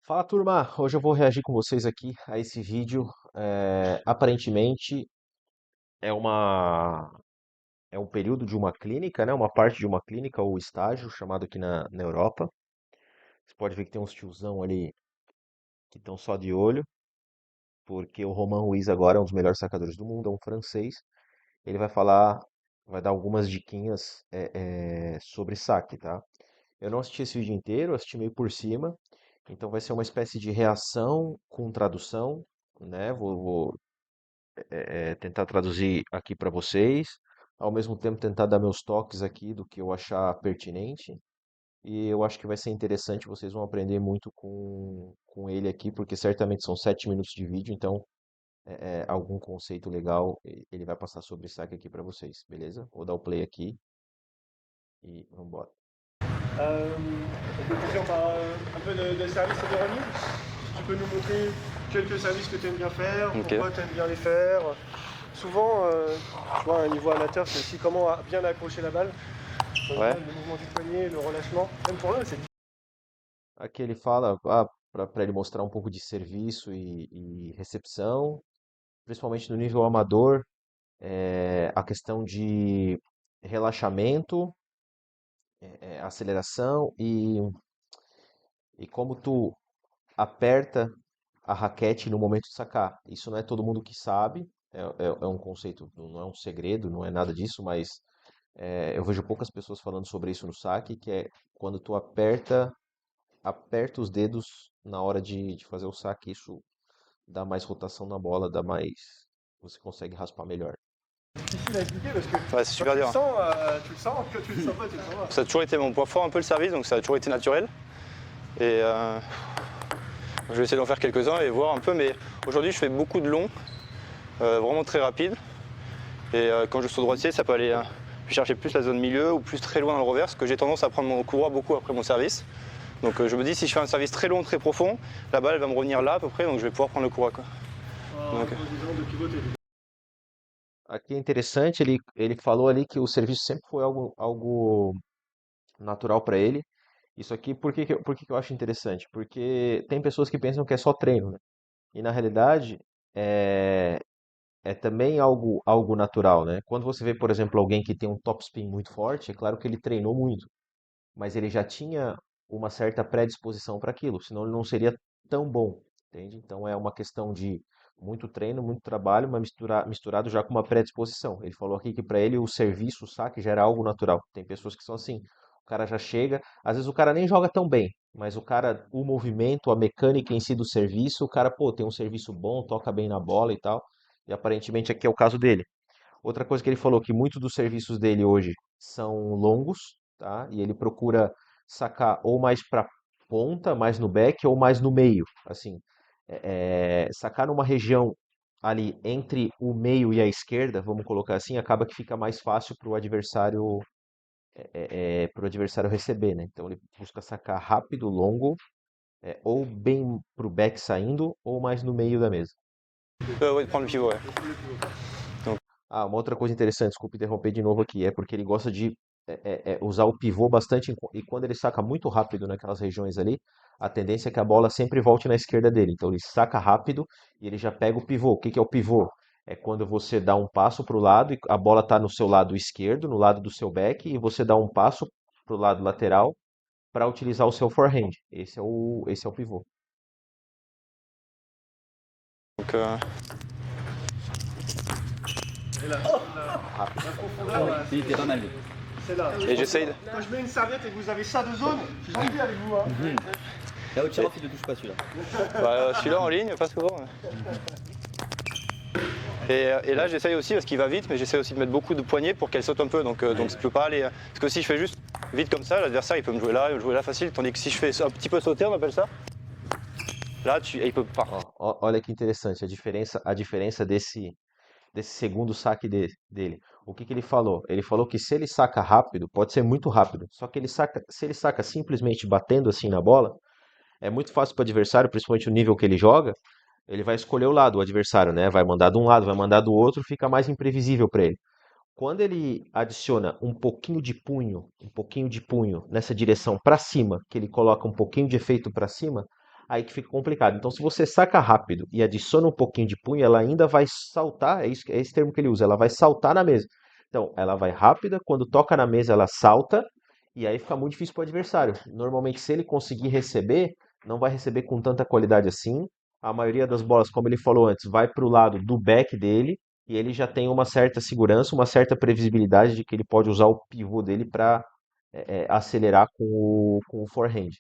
Fala turma, hoje eu vou reagir com vocês aqui a esse vídeo. Aparentemente é uma é um período de uma clínica, né? Uma parte de uma clínica ou estágio chamado aqui na Europa. Você pode ver que tem uns tiozão ali que estão só de olho, porque o Romain Ruiz agora é um dos melhores sacadores do mundo, é um francês. Ele vai falar, vai dar algumas diquinhas sobre saque, tá? Eu não assisti esse vídeo inteiro, assisti meio por cima. Então vai ser uma espécie de reação com tradução, né? Vou tentar traduzir aqui para vocês, ao mesmo tempo tentar dar meus toques aqui do que eu achar pertinente. E eu acho que vai ser interessante, vocês vão aprender muito com ele aqui, porque certamente são 7 minutos de vídeo, então algum conceito legal ele vai passar sobre saque aqui para vocês, beleza? Vou dar o play aqui e vamos embora. Écoutez, on parle un peu de service et de running. Tu peux nous montrer quelques services que tu aimes bien faire, Ok. pourquoi tu aimes bien les faire. Souvent, tu vois, à un niveau amateur, c'est aussi comment bien accrocher la balle. Donc, Ouais. le mouvement du poignet, le relâchement. Même pour eux, c'est Aqui ele fala para ele mostrar um pouco de serviço e recepção, principalmente no nível amador, a questão de relaxamento, aceleração e como tu aperta a raquete no momento de sacar. Isso não é todo mundo que sabe, é um conceito, não é um segredo, não é nada disso, mas eu vejo poucas pessoas falando sobre isso no saque, que é quando tu aperta os dedos na hora de fazer o saque, isso dá mais rotação na bola, você consegue raspar melhor. difficile à expliquer parce que Ouais, c'est super dur. tu le sens, que tu le sens pas, tu le sens pas. Ça a toujours été mon point fort, un peu le service, donc ça a toujours été naturel. Et je vais essayer d'en faire quelques-uns et voir un peu, mais aujourd'hui je fais beaucoup de longs, vraiment très rapides. Et quand je suis droitier, ça peut aller chercher plus la zone milieu ou plus très loin dans le reverse, que j'ai tendance à prendre mon courroie beaucoup après mon service. Donc je me dis si je fais un service très long, très profond, la balle elle va me revenir là à peu près, donc je vais pouvoir prendre le courroie, quoi. En Ok. disant de pivoter. Aqui é interessante, ele falou ali que o serviço sempre foi algo natural para ele. Isso aqui, por que que eu acho interessante? Porque tem pessoas que pensam que é só treino, né? E na realidade é, é também algo natural, né? Quando você vê, por exemplo, alguém que tem um topspin muito forte, é claro que ele treinou muito, mas ele já tinha uma certa predisposição para aquilo, senão ele não seria tão bom, entende? Então é uma questão de muito treino, muito trabalho, mas misturado já com uma predisposição. Ele falou aqui que para ele o serviço, o saque já era algo natural. Tem pessoas que são assim, o cara já chega, às vezes o cara nem joga tão bem, mas o movimento, a mecânica em si do serviço, o cara, pô, tem um serviço bom, toca bem na bola e tal, e aparentemente aqui é o caso dele. Outra coisa que ele falou que muitos dos serviços dele hoje são longos, tá? E ele procura sacar ou mais para ponta, mais no back, ou mais no meio. Assim, sacar numa região ali entre o meio e a esquerda, vamos colocar assim, acaba que fica mais fácil para o adversário receber, né? Então ele busca sacar rápido, longo, ou bem pro back saindo, ou mais no meio da mesa. Ouais, de prendre le pivot, ouais. Ah, uma outra coisa interessante, desculpe interromper de novo aqui, é porque ele gosta de usar o pivô bastante e quando ele saca muito rápido naquelas regiões ali, a tendência é que a bola sempre volte na esquerda dele. Então ele saca rápido e ele já pega o pivô. O que que é o pivô? É quando você dá um passo para o lado e a bola está no seu lado esquerdo, no lado do seu back, e você dá um passo para o lado lateral para utilizar o seu forehand. Esse é o pivô. Donc, Et là, la profondeur, là, Il était pas mal. c'est là. et j'essaye de... Quand je mets une serviette et que vous avez ça de zone, je suis gentil avec vous. Hein. Là, au tir off, il ne touche pas celui-là. Bah, celui-là en ligne, pas souvent. Ouais. Et là, j'essaye aussi, parce qu'il va vite, mais j'essaye aussi de mettre beaucoup de poignées pour qu'elle saute un peu. Donc je peux pas aller. Parce que si je fais juste vite comme ça, l'adversaire il peut me jouer là, il peut me jouer là facile. Tandis que si je fais un petit peu sauter, on appelle ça. Là, il peut pas. Olha que interessante a diferença desse segundo saque dele. O que que ele falou? Ele falou que se ele saca rápido, pode ser muito rápido. Só que se ele saca simplesmente batendo assim na bola, é muito fácil para o adversário, principalmente o nível que ele joga, ele vai escolher o lado, o adversário, né? Vai mandar de um lado, vai mandar do outro, fica mais imprevisível para ele. Quando ele adiciona um pouquinho de punho nessa direção para cima, que ele coloca um pouquinho de efeito para cima, aí que fica complicado. Então, se você saca rápido e adiciona um pouquinho de punho, ela ainda vai saltar, é esse termo que ele usa, ela vai saltar na mesa. Então, ela vai rápida, quando toca na mesa, ela salta, e aí fica muito difícil para o adversário. Normalmente, se ele conseguir receber, não vai receber com tanta qualidade assim. A maioria das bolas, como ele falou antes, vai para o lado do back dele, e ele já tem uma certa segurança, uma certa previsibilidade de que ele pode usar o pivô dele para acelerar com o forehand.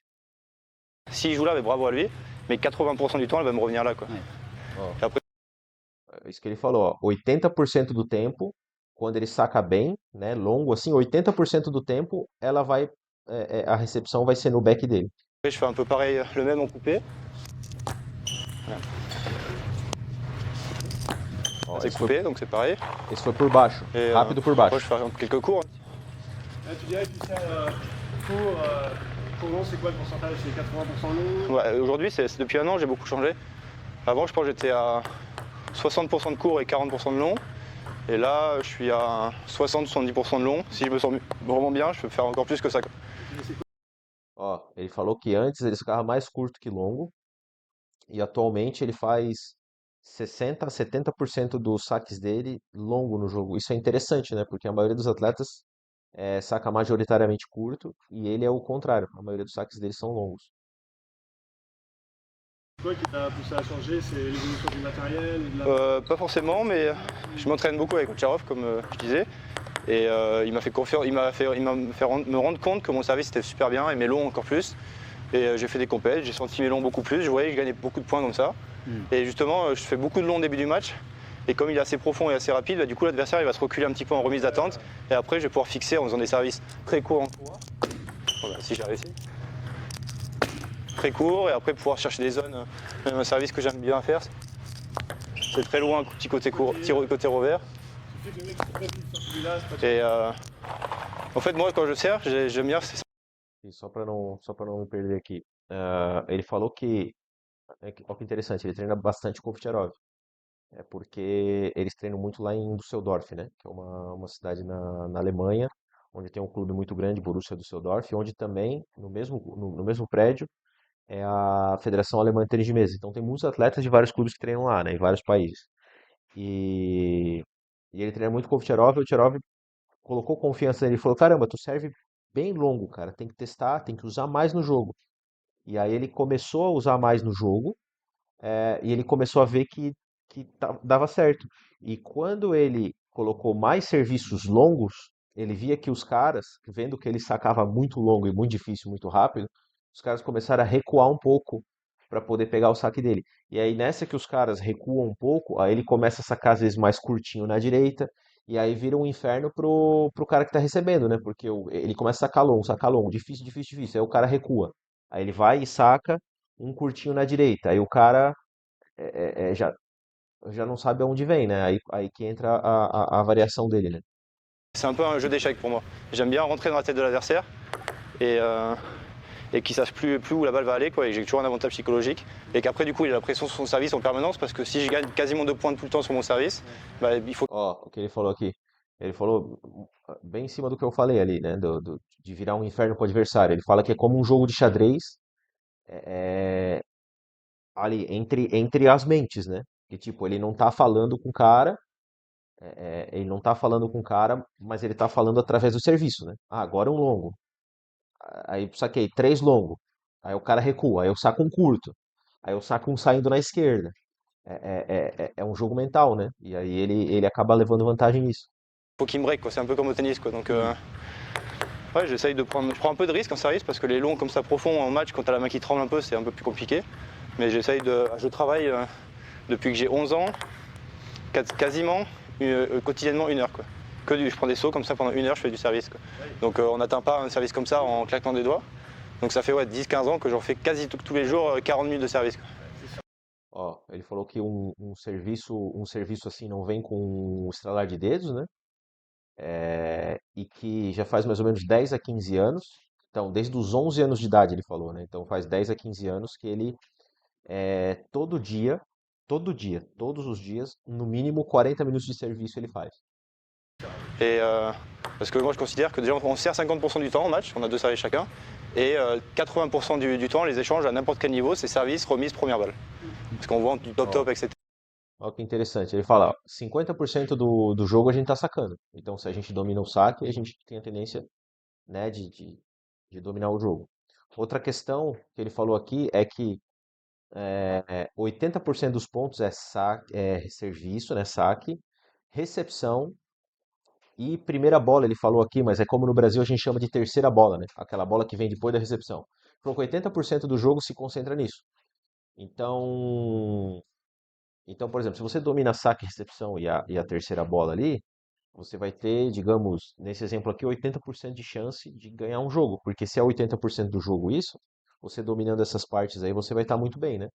S'il joue là, mais bravo à lui, mais 80% du temps, elle va me revenir là, quoi. Ouais. Ó, Et après, é isso que ele falou, ó, 80% do tempo, quando ele saca bem, né, longo assim, 80% do tempo ela vai, a recepção vai ser no back dele. je fais un peu pareil, le même en coupé. Ó, C'est coupé, donc c'est pareil. esse foi por baixo, Et rápido por après, baixo. je fais quelques cours. Tu dirais que ça, pour long, c'est quoi le pourcentage? C'est 80% long? Ouais, aujourd'hui, depuis un an, j'ai beaucoup changé. Avant, je pense que j'étais à 60% de court et 40% de long. Et là, je suis à 60-70% de long. Si je me sens vraiment bien, je peux faire encore plus que ça, quoi. Ó, ele falou que antes ele ficava mais curto que longo e atualmente ele faz 60 a 70% dos saques dele longo no jogo. Isso é interessante, né? Porque a maioria dos atletas saca majoritariamente curto e ele é o contrário. A maioria dos saques dele são longos. Quoi qui t'a poussé à changer? C'est l'évolution du matériel ou de la... Pas forcément, mais je m'entraîne beaucoup avec Ocharov, comme je disais. Et il m'a fait confiance, il m'a fait me rendre compte que mon service était super bien et mes longs encore plus. Et j'ai fait des compètes, j'ai senti mes longs beaucoup plus. Je voyais que je gagnais beaucoup de points comme ça. Et justement, je fais beaucoup de longs au début du match. Et comme il est assez profond et assez rapide, bah, du coup l'adversaire il va se reculer un petit peu en remise d'attente. Et après, je vais pouvoir fixer en faisant des services très courts en courant. Voilà, si j'ai réussi. Très court et après pouvoir chercher des zones. Même un service que j'aime bien faire, c'est très loin, petit côté court, petit côté revers. Tu sais que le mec se prévise sur celui-là, c'est pas Et en fait, moi, quand je sers, j'aime bien. E só para não me perder aqui. Ele falou que, olha que interessante, ele treina bastante com o Kucherov. É porque eles treinam muito lá em Düsseldorf, né? Que é uma cidade na Alemanha, onde tem um clube muito grande, Borussia Düsseldorf, onde também, no mesmo prédio, é a Federação Alemã de Tênis de Mesa. Então tem muitos atletas de vários clubes que treinam lá, né? Em vários países. E, e ele treina muito com o Kucherov colocou confiança nele e falou: Caramba, tu serve bem longo, cara. Tem que testar, tem que usar mais no jogo. E aí ele começou a usar mais no jogo, e ele começou a ver que dava certo. E quando ele colocou mais serviços longos, ele via que os caras, vendo que ele sacava muito longo e muito difícil, muito rápido, os caras começaram a recuar um pouco para poder pegar o saque dele. E aí nessa que os caras recuam um pouco, aí ele começa a sacar às vezes mais curtinho na direita, e aí vira um inferno pro cara que tá recebendo, né? Porque ele começa a sacar longo, difícil, difícil, difícil. Aí o cara recua. Aí ele vai e saca um curtinho na direita. Aí o cara já não sabe aonde vem, né? Aí que entra a variação dele, né? C'est un peu un jeu d'échecs pour moi. J'aime bien rentrer dans la tête de l'adversaire et, et qu'il sache plus où la balle va aller, quoi, et que j'ai toujours un avantage psychologique. Et qu'après, du coup, il a la pression sur son service en permanence parce que si je gagne quasiment 2 points tout le temps sur mon service, bah, il faut. Ó, o que ele falou aqui. Ele falou bem em cima do que eu falei ali, né? De virar um inferno pro adversário. Ele fala que é como um jogo de xadrez é, ali entre as mentes, né? Que tipo, ele não tá falando com o cara, ele não tá falando com o cara, mas ele tá falando através do serviço, né? Ah, agora um longo. Aí saquei, três longo. Aí o cara recua, aí eu saco um curto. Aí eu saco um saindo na esquerda. É um jogo mental, né? E aí ele acaba levando vantagem nisso. Faut qu'il me break, quoi. C'est un peu comme au tennis, quoi. Donc, ouais, j'essaye de prendre. Je prends un peu de risque en service parce que les longs comme ça profonds en match, quand t'as la main qui tremble un peu, c'est un peu plus compliqué. Mais j'essaye de. Je travaille depuis que j'ai 11 ans, quasiment quotidiennement 1 heure, quoi. Je prends des sauts comme ça pendant 1 heure, je fais du service, quoi. Donc on n'atteint pas un service comme ça en claquant des doigts. Donc ça fait 10-15 ans que j'en fais quasi tous les jours 40 minutes de service, quoi. Ó, ele falou que um serviço assim não vem com um estralar de dedos, né? E que já faz mais ou menos 10 a 15 anos. Então, desde os 11 anos de idade, ele falou, né? Então, faz 10 a 15 anos que ele, todo dia, todos os dias, no mínimo 40 minutos de serviço ele faz. Et parce que moi je considère que déjà on sert 50% du temps en match, on a 2 services chacun. Et 80% du temps, les échanges à n'importe quel niveau, c'est service, remise, première balle. Parce qu'on voit du top-top, etc. Olha que interessante. Ele fala, ó, 50% do jogo a gente tá sacando. Então, se a gente domina o saque, a gente tem a tendência, né, de dominar o jogo. Outra questão que ele falou aqui é que 80% dos pontos é saque, é serviço, né, saque, recepção e primeira bola, ele falou aqui, mas é como no Brasil a gente chama de terceira bola, né? Aquela bola que vem depois da recepção. Falou que 80% do jogo se concentra nisso. Então, por exemplo, se você domina saque, recepção e a terceira bola ali, você vai ter, digamos, nesse exemplo aqui, 80% de chance de ganhar um jogo. Porque se é 80% do jogo isso, você dominando essas partes aí, você vai estar muito bem, né?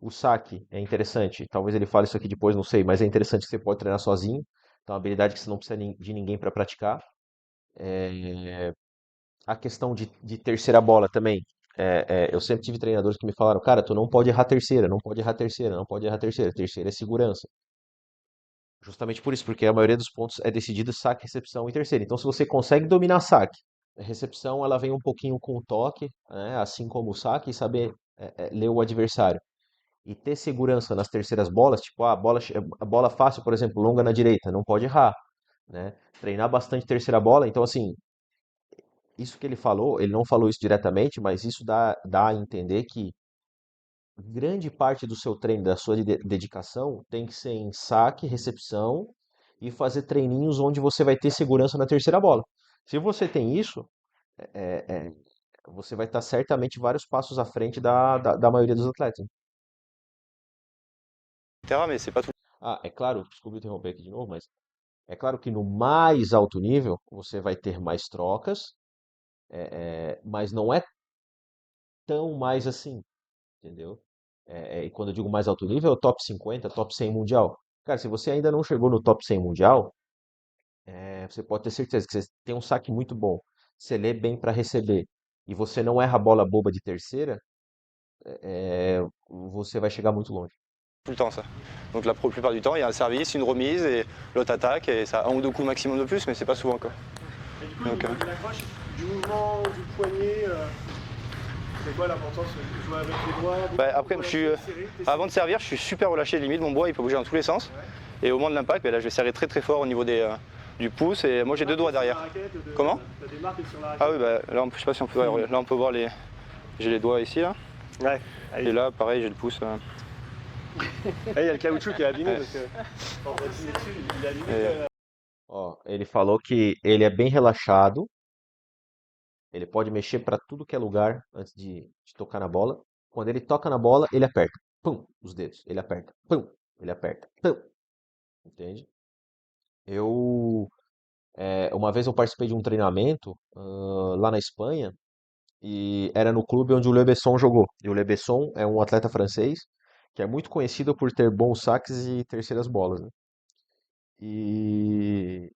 O saque é interessante. Talvez ele fale isso aqui depois, não sei, mas é interessante que você pode treinar sozinho. Então, é uma habilidade que você não precisa de ninguém para praticar. A questão de terceira bola também. Eu sempre tive treinadores que me falaram, cara, tu não pode errar terceira, não pode errar terceira, não pode errar terceira. Terceira é segurança. Justamente por isso, porque a maioria dos pontos é decidido saque, recepção e terceira. Então, se você consegue dominar saque, a recepção ela vem um pouquinho com o toque, né, assim como o saque, e saber ler o adversário. E ter segurança nas terceiras bolas, tipo a bola fácil, por exemplo, longa na direita, não pode errar, né? Treinar bastante terceira bola, então assim, isso que ele falou, ele não falou isso diretamente, mas isso dá a entender que grande parte do seu treino, da sua dedicação, tem que ser em saque, recepção e fazer treininhos onde você vai ter segurança na terceira bola. Se você tem isso, é, é, você vai estar certamente vários passos à frente da maioria dos atletas. Mais c'est pas tout. Ah, é claro, desculpe interromper aqui de novo, mas é claro que no mais alto nível você vai ter mais trocas, mas não é tão mais assim, entendeu? E quando eu digo mais alto nível, é o top 50, top 100 mundial. Cara, se você ainda não chegou no top 100 mundial, você pode ter certeza que você tem um saque muito bom. Você lê bem para receber e você não erra a bola boba de terceira, você vai chegar muito longe. Tout le temps ça. Donc la plupart du temps, il y a un service, une remise et l'autre attaque et ça a un ou deux coups maximum de plus, mais c'est pas souvent quoi. Et du coup, Donc, de l'accroche, du mouvement, du poignet, c'est quoi l'importance de jouer avec les doigts Après, avant de servir, je suis super relâché, limite mon bois il peut bouger dans tous les sens. Et au moment de l'impact, là je vais serrer très très fort au niveau du pouce et moi j'ai deux doigts derrière. Comment? T'as des marques sur la raquette. Ah oui, là je sais pas si on peut, là on peut voir j'ai les doigts ici là. Ouais. Et là pareil j'ai le pouce. Il y a le caoutchouc qui est abîmé parce que quand on va tirer dessus, il est abîmé. Ó, ele falou que ele é bem relaxado, ele pode mexer para tudo que é lugar antes de tocar na bola. Quando ele toca na bola, ele aperta. Pum, os dedos. Ele aperta. Pum, ele aperta. Pum. Entende? Uma vez eu participei de um treinamento lá na Espanha e era no clube onde o Le Besson jogou. E o Le Besson é um atleta francês que é muito conhecido por ter bons saques e terceiras bolas, né? E,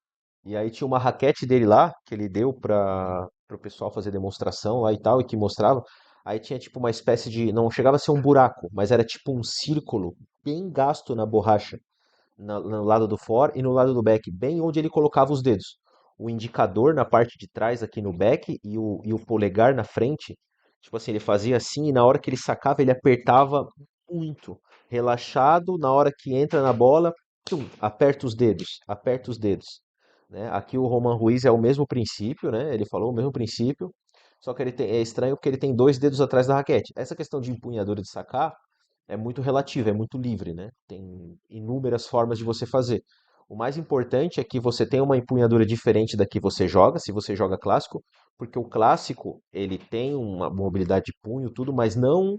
e aí tinha uma raquete dele lá que ele deu para o pessoal fazer demonstração lá e tal, e que mostrava. Aí tinha tipo uma espécie de. Não chegava a ser um buraco, mas era tipo um círculo bem gasto na borracha, no lado do fore e no lado do back, bem onde ele colocava os dedos. O indicador na parte de trás aqui no back e o polegar na frente. Tipo assim, ele fazia assim e na hora que ele sacava, ele apertava muito. Relaxado, na hora que entra na bola, tum, aperta os dedos, né? Aqui o Roman Ruiz é o mesmo princípio, né? Ele falou o mesmo princípio, só que é estranho porque ele tem dois dedos atrás da raquete. Essa questão de empunhadura de sacar é muito relativa, é muito livre, né? Tem inúmeras formas de você fazer. O mais importante é que você tenha uma empunhadura diferente da que você joga, se você joga clássico, porque o clássico ele tem uma mobilidade de punho, tudo, mas não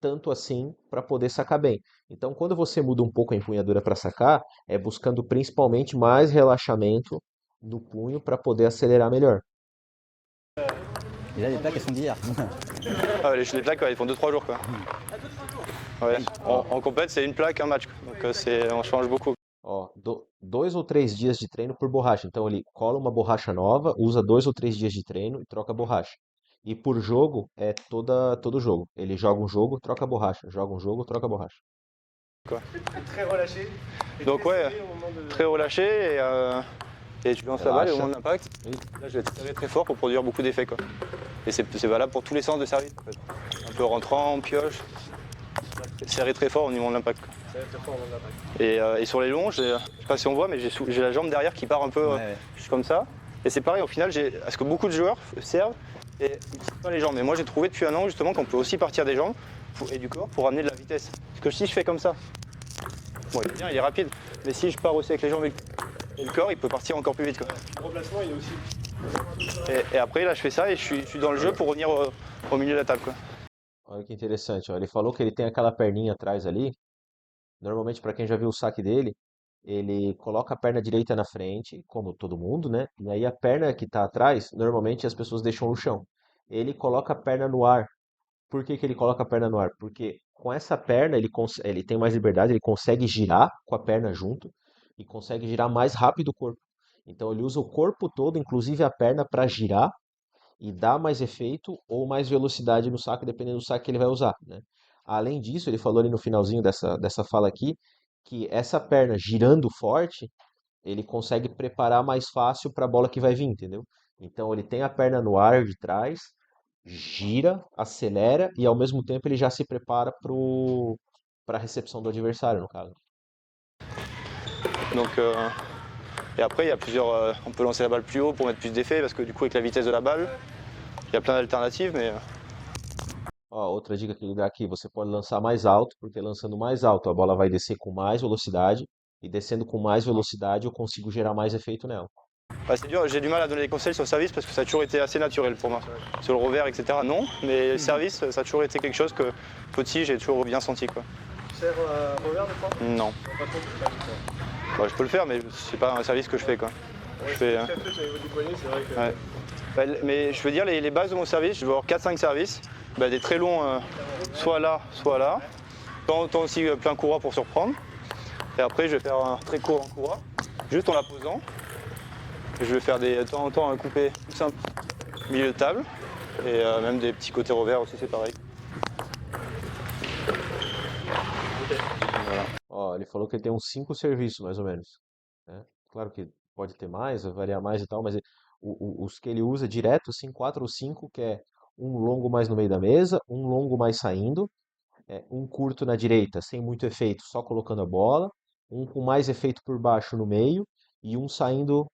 tanto assim para poder sacar bem. Então, quando você muda um pouco a empunhadura para sacar, é buscando principalmente mais relaxamento no punho para poder acelerar melhor. Et là, les plaques, elles sont d'hier. Ah, les plaques, ouais, ils font 2-3 jours quoi. Ouais. En compète, c'est une plaque, un match. Donc on change beaucoup. Ó, 2 ou 3 dias de treino por borracha. Então ele cola uma borracha nova, usa 2 ou 3 dias de treino e troca a borracha. E por jogo é todo jogo. Ele joga um jogo, troca a borracha. Joga um jogo, troca a borracha. Très relâché. Et Donc très ouais, serré au moment de... très relâché Et tu lances la balle et au Relaxa. moment de l'impact, Oui. là je vais être serré très fort pour produire beaucoup d'effets, quoi. Et c'est valable pour tous les sens de service, en fait. Un peu rentrant, pioche, serré très fort au moment de l'impact, quoi. Ça va être très fort dans l'impact. Et sur les longs, je sais pas si on voit, mais j'ai la jambe derrière qui part un peu Ouais. juste comme ça. Et c'est pareil, au final, parce que beaucoup de joueurs servent et n'utilisent pas les jambes. Mais moi, j'ai trouvé depuis un an justement qu'on peut aussi partir des jambes et du corps pour amener de la vitesse. Parce que si je fais comme ça, bon, il est bien, il est rapide, mais si je pars aussi avec les jambes et le corps, il peut partir encore plus vite, quoi. Le remplacement, il est aussi. Et après, là, je fais ça et je suis dans le jeu pour revenir au milieu de la table, quoi. Olha que interessante, ó. Ele falou que ele tem aquela perninha atrás ali. Normalmente, para quem já viu o saque dele, ele coloca a perna direita na frente, como todo mundo, né? E aí a perna que tá atrás, normalmente as pessoas deixam no chão. Ele coloca a perna no ar. Por que que ele coloca a perna no ar? Porque com essa perna ele tem mais liberdade, ele consegue girar com a perna junto e consegue girar mais rápido o corpo. Então ele usa o corpo todo, inclusive a perna, para girar e dar mais efeito ou mais velocidade no saque, dependendo do saque que ele vai usar, né? Além disso, ele falou ali no finalzinho dessa fala aqui, que essa perna girando forte, ele consegue preparar mais fácil para a bola que vai vir, entendeu? Então ele tem a perna no ar de trás, gira, acelera e ao mesmo tempo ele já se prepara para a recepção do adversário, no caso. Donc, et après, il y a plusieurs. On peut lancer la balle plus haut pour mettre plus d'effet parce que du coup, avec la vitesse de la balle, il y a plein d'alternatives, mais Ó, outra dica que ele dá aqui, você pode lançar mais alto, porque lançando mais alto a bola vai descer com mais velocidade, e descendo com mais velocidade eu consigo gerar mais efeito nela. bah, c'est dur. J'ai du mal à donner des conseils sur le service parce que ça a toujours été assez naturel pour moi. Sur le revers, etc. Non, mais le service, ça a toujours été quelque chose que petit, j'ai toujours bien senti, quoi. Tu sers revers des fois? Non, Pas trop, c'est pas du tout. bah, je peux le faire, mais c'est pas un service que je fais, quoi. Je fais, Très peu au niveau du poignet, c'est vrai que. ouais. Bah, mais je veux dire, les bases de mon service, je vais avoir 4-5 services, bah, des très longs, soit là, soit là. De temps en temps aussi plein courroie pour surprendre. Et après, je vais faire un très court en courroie, juste en la posant. Je vais faire de temps en temps un coupé tout simple, milieu de table. Et même des petits côtés revers aussi, c'est pareil. Ó, ele falou que ele tem uns 5 serviços, mais ou menos, né? Claro que pode ter mais, vai variar mais e tal, mas os que ele usa direto, assim, 4 ou 5, que é um longo mais no meio da mesa, um longo mais saindo, um curto na direita, sem muito efeito, só colocando a bola, um com mais efeito por baixo no meio e um saindo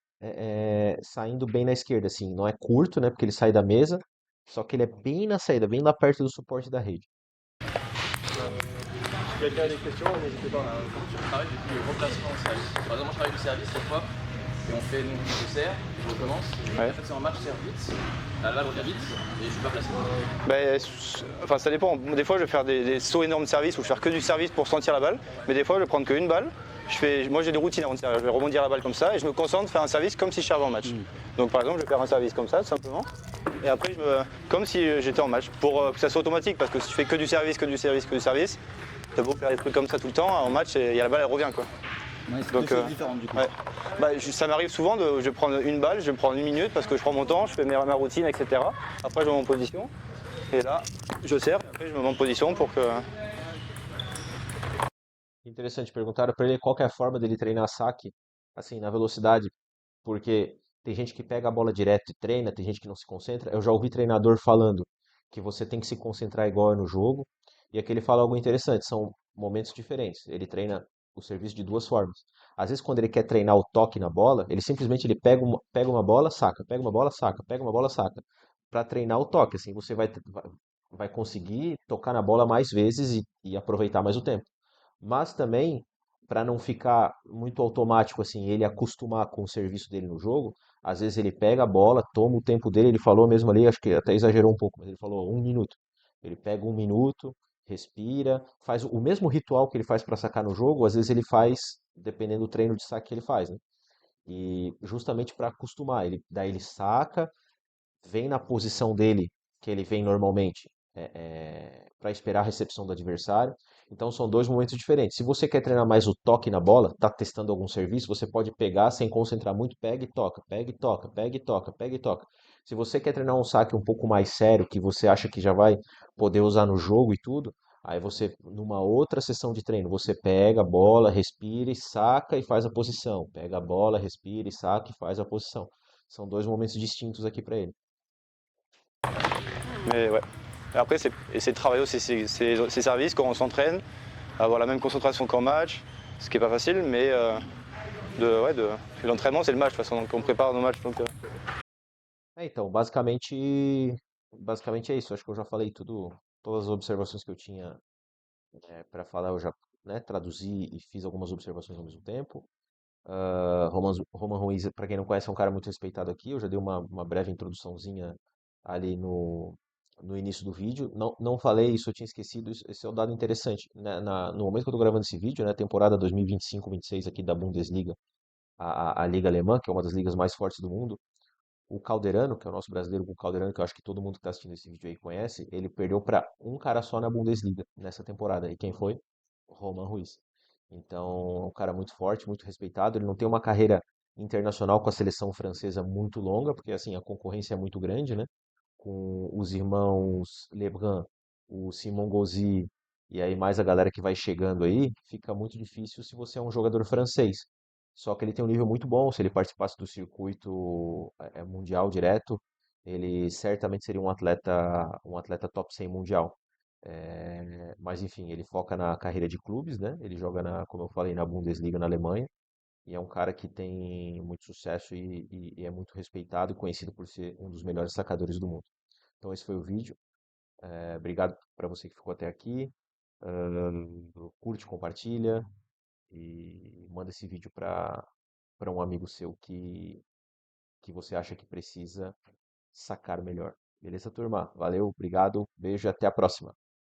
bem na esquerda, assim, não é curto, né, porque ele sai da mesa, só que ele é bem na saída, bem lá perto do suporte da rede. Si quelqu'un a des questions, n'hésitez pas. Quand tu travailles depuis le remplacement au service. Par exemple, moi je travaille du service cette fois, et on fait donc je sers, je recommence, et Ouais. en fait c'est en match, je sers vite, la balle revient vite, et je suis pas placé. Ben, enfin, ça dépend. Des fois, je vais faire des sauts énormes de service ou je vais faire que du service pour sentir la balle. Mais des fois, je vais prendre qu'une balle. Moi, j'ai des routines avant de servir. Je vais rebondir la balle comme ça et je me concentre faire un service comme si je servais en match. Donc, par exemple, je vais faire un service comme ça, tout simplement. Et après, comme si j'étais en match, pour que ça soit automatique. Parce que si tu fais que du service, que du service, que du service, t'as beau faire des trucs comme ça tout le temps, en match, il y a la balle, elle revient, quoi. Ouais, c'est Donc, deux choses différentes du coup. Ouais. Bah, ça m'arrive souvent je vais prendre une balle, je vais me prendre 1 minute parce que je prends mon temps, je fais ma routine, etc. Après, je me mets en position. Et là, je sers, et après, je me mets en position pour que. Interessante, perguntaram para ele qual que é a forma dele treinar saque, assim, na velocidade, porque tem gente que pega a bola direto e treina, tem gente que não se concentra. Eu já ouvi treinador falando que você tem que se concentrar igual é no jogo, e aqui ele fala algo interessante, são momentos diferentes. Ele treina o serviço de duas formas. Às vezes, quando ele quer treinar o toque na bola, ele simplesmente pega uma bola, saca, pega uma bola, saca, pega uma bola, saca, para treinar o toque, assim, você vai conseguir tocar na bola mais vezes e aproveitar mais o tempo. Mas também, para não ficar muito automático assim, ele acostumar com o serviço dele no jogo, às vezes ele pega a bola, toma o tempo dele, ele falou mesmo ali, acho que até exagerou um pouco, mas ele falou 1 minuto. Ele pega 1 minuto, respira, faz o mesmo ritual que ele faz para sacar no jogo, às vezes ele faz, dependendo do treino de saque que ele faz, né? E justamente para acostumar, daí ele saca, vem na posição dele, que ele vem normalmente, para esperar a recepção do adversário. Então são dois momentos diferentes. Se você quer treinar mais o toque na bola, está testando algum serviço, você pode pegar sem concentrar muito, pega e toca, pega e toca, pega e toca, pega e toca. Se você quer treinar um saque um pouco mais sério, que você acha que já vai poder usar no jogo e tudo, Aí você, numa outra sessão de treino, você pega a bola, respira e saca e faz a posição. Pega a bola, respira e saca e faz a posição. São dois momentos distintos aqui para ele. Mais ouais. Et après, c'est essayer de travailler aussi ses services quand on s'entraîne, avoir la même concentration qu'en match, ce qui n'est pas facile, mais parce que l'entraînement, c'est le match de toute façon, donc on prépare nos matchs. Donc, Então, basicamente é isso. Acho que eu já falei tudo, todas as observações que eu tinha para falar, eu já, né, traduzi e fiz algumas observações ao mesmo tempo. Roman Ruiz, para quem não conhece, é um cara muito respeitado aqui. Eu já dei uma breve introduçãozinha ali no início do vídeo. Não falei isso, eu tinha esquecido. Esse é um dado interessante. Né? No momento que eu estou gravando esse vídeo, né, temporada 2025-26 aqui da Bundesliga, a Liga Alemã, que é uma das ligas mais fortes do mundo, o Calderano, que é o nosso brasileiro, o Calderano, que eu acho que todo mundo que está assistindo esse vídeo aí conhece, ele perdeu para um cara só na Bundesliga nessa temporada. E quem foi? Roman Ruiz. Então, é um cara muito forte, muito respeitado. Ele não tem uma carreira internacional com a seleção francesa muito longa, porque assim, a concorrência é muito grande, né? Com os irmãos Lebrun, o Simon Gauzy e aí mais a galera que vai chegando aí, fica muito difícil se você é um jogador francês. Só que ele tem um nível muito bom, se ele participasse do circuito mundial direto, ele certamente seria um atleta top 100 mundial. Mas enfim, ele foca na carreira de clubes, né? Ele joga como eu falei, na Bundesliga na Alemanha. E é um cara que tem muito sucesso e é muito respeitado e conhecido por ser um dos melhores sacadores do mundo. Então esse foi o vídeo. Obrigado para você que ficou até aqui. Curte, compartilha e manda esse vídeo para um amigo seu que você acha que precisa sacar melhor. Beleza, turma? Valeu, obrigado, beijo e até a próxima.